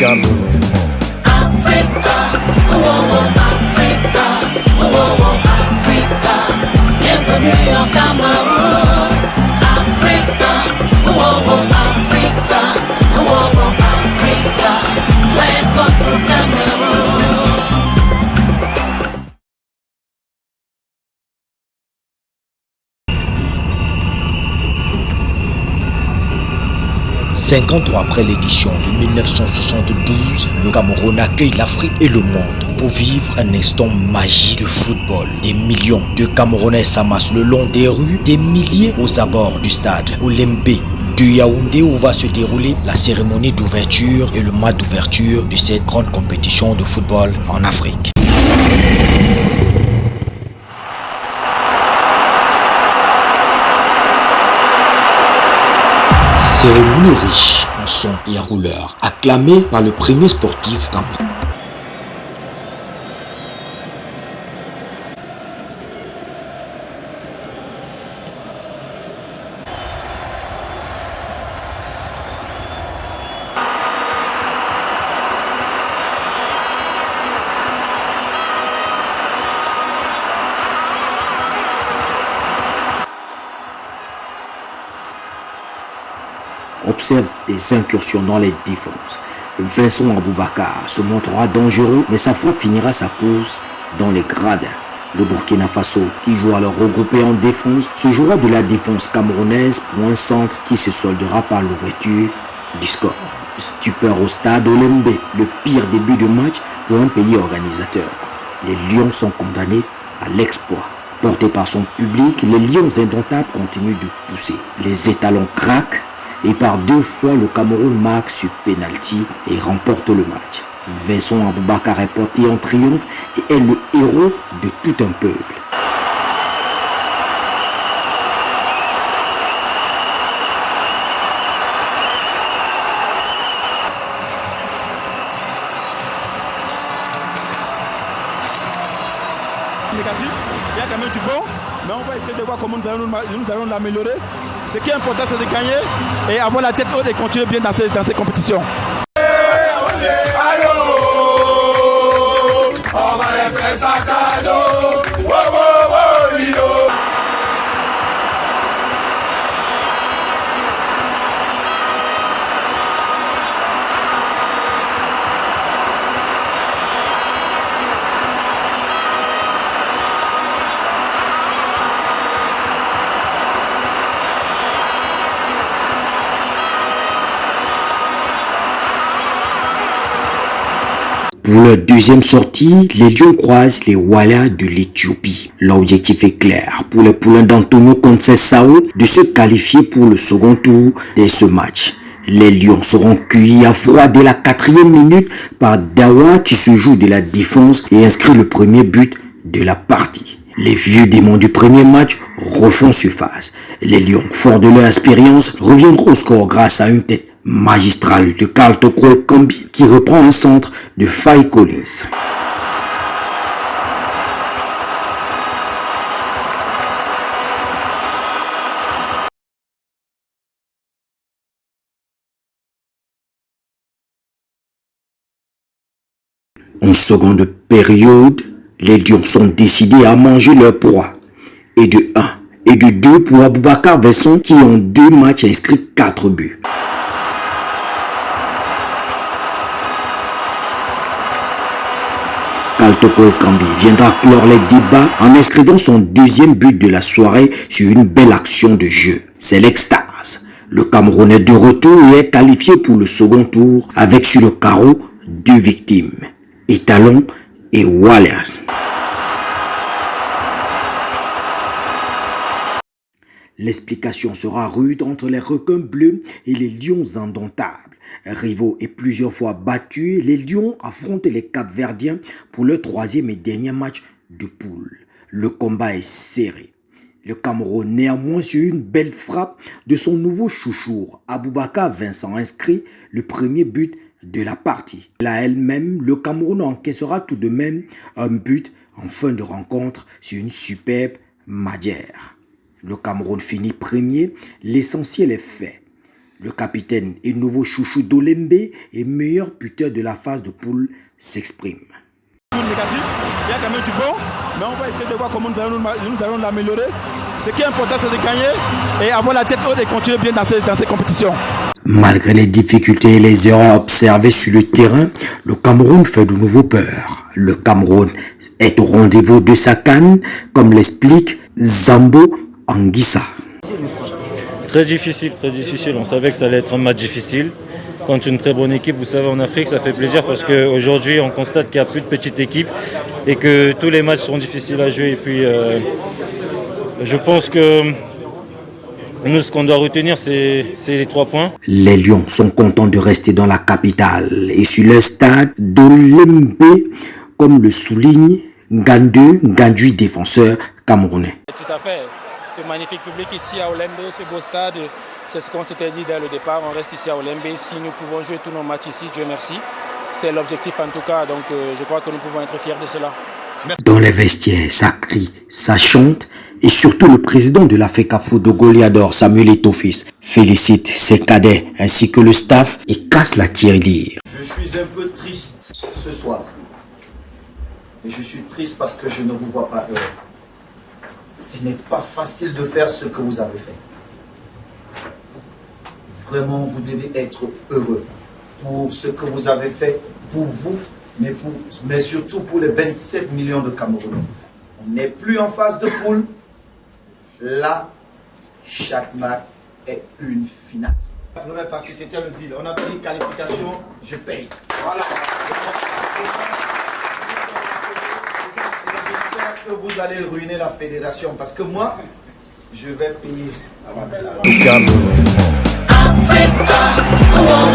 Cameroun. Africa, oh Africa, oh Africa, bienvenue au Cameroun. Africa, oh Africa, oh Africa, welcome to Cameroun. 50 ans après l'édition de 1972, le Cameroun accueille l'Afrique et le monde pour vivre un instant magique de football. Des millions de Camerounais s'amassent le long des rues, des milliers aux abords du stade Olembe de Yaoundé où va se dérouler la cérémonie d'ouverture et le match d'ouverture de cette grande compétition de football en Afrique. Cérémonie riche en son et en couleurs, acclamée par le premier sportif camerounais. Observe des incursions dans les défenses. Vincent Aboubakar se montrera dangereux, mais sa frappe finira sa course dans les gradins. Le Burkina Faso, qui joue alors regroupé en défense, se jouera de la défense camerounaise pour un centre qui se soldera par l'ouverture du score. Stupeur au stade Olembe, le pire début de match pour un pays organisateur. Les Lions sont condamnés à l'exploit. Portés par son public, les Lions indomptables continuent de pousser. Les étalons craquent. Et par 2 fois, le Cameroun marque sur penalty et remporte le match. Vincent Aboubakar est porté en triomphe et est le héros de tout un peuple. Négatif, il y a quand même du bon, mais on va essayer de voir comment nous allons l'améliorer. Ce qui est important, c'est de gagner et avoir la tête haute et continuer bien dans ces compétitions. Pour leur deuxième sortie, les Lions croisent les Wallabies de l'Éthiopie. L'objectif est clair pour les poulains d'Antonio Conceição de se qualifier pour le second tour de ce match. Les Lions seront cueillis à froid dès la 4e minute par Dawa qui se joue de la défense et inscrit le premier but de la partie. Les vieux démons du premier match refont surface. Les Lions, forts de leur expérience, reviendront au score grâce à une tête magistrale de Karl Tokwe Kambi qui reprend un centre de Faye Collins. En seconde période, les Lions sont décidés à manger leur proie. Et de 1 et de 2 pour Aboubakar Vincent qui en 2 matchs a inscrit 4 buts. Karl Tokwe Kambi viendra clore les débats en inscrivant son 2e but de la soirée sur une belle action de jeu. C'est l'extase. Le Cameroun est de retour et est qualifié pour le second tour avec sur le carreau 2 victimes, Étalon et Wallace. L'explication sera rude entre les requins bleus et les lions indomptables. Rivaux et plusieurs fois battus, les lions affrontent les Cap-Verdiens pour leur 3e et dernier match de poule. Le combat est serré. Le Cameroun néanmoins sur une belle frappe de son nouveau chouchou. Aboubakar Vincent inscrit le premier but de la partie. Là elle-même, le Cameroun encaissera tout de même un but en fin de rencontre sur une superbe manière. Le Cameroun finit premier, l'essentiel est fait. Le capitaine et nouveau chouchou d'Olembe et meilleur buteur de la phase de poule s'exprime. Négatif, il y a quand même du bon, mais on va essayer de voir comment nous allons l'améliorer. Ce qui est important, c'est de gagner et avoir la tête haute et continuer bien dans ces compétitions. Malgré les difficultés et les erreurs observées sur le terrain, le Cameroun fait de nouveau peur. Le Cameroun est au rendez-vous de sa CAN, comme l'explique Zambo Anguissa. Très difficile. On savait que ça allait être un match difficile. Contre une très bonne équipe, vous savez, en Afrique, ça fait plaisir parce qu'aujourd'hui, on constate qu'il n'y a plus de petites équipes et que tous les matchs sont difficiles à jouer. Et puis, je pense que nous, ce qu'on doit retenir, c'est les 3 points. Les Lions sont contents de rester dans la capitale et sur le stade d'Olembe, comme le souligne Ngandui, défenseur camerounais. Tout à fait. Ce magnifique public ici à Olembe, ce beau stade, c'est ce qu'on s'était dit dès le départ. On reste ici à Olembe. Si nous pouvons jouer tous nos matchs ici, Dieu merci. C'est l'objectif en tout cas. Donc je crois que nous pouvons être fiers de cela. Dans les vestiaires, ça crie, ça chante. Et surtout le président de l'Africafoot de Goliador, Samuel Eto'o félicite ses cadets ainsi que le staff et casse la tirelire. Je suis un peu triste ce soir. Et je suis triste parce que je ne vous vois pas heureux. Ce n'est pas facile de faire ce que vous avez fait. Vraiment, vous devez être heureux pour ce que vous avez fait, pour vous, mais surtout pour les 27 millions de Camerounais. On n'est plus en phase de poule. Là, chaque match est une finale. La première partie, c'était le deal. On a pris une qualification, je paye. Voilà. J'espère que vous allez ruiner la fédération parce que moi, je vais payer. Africa, oh,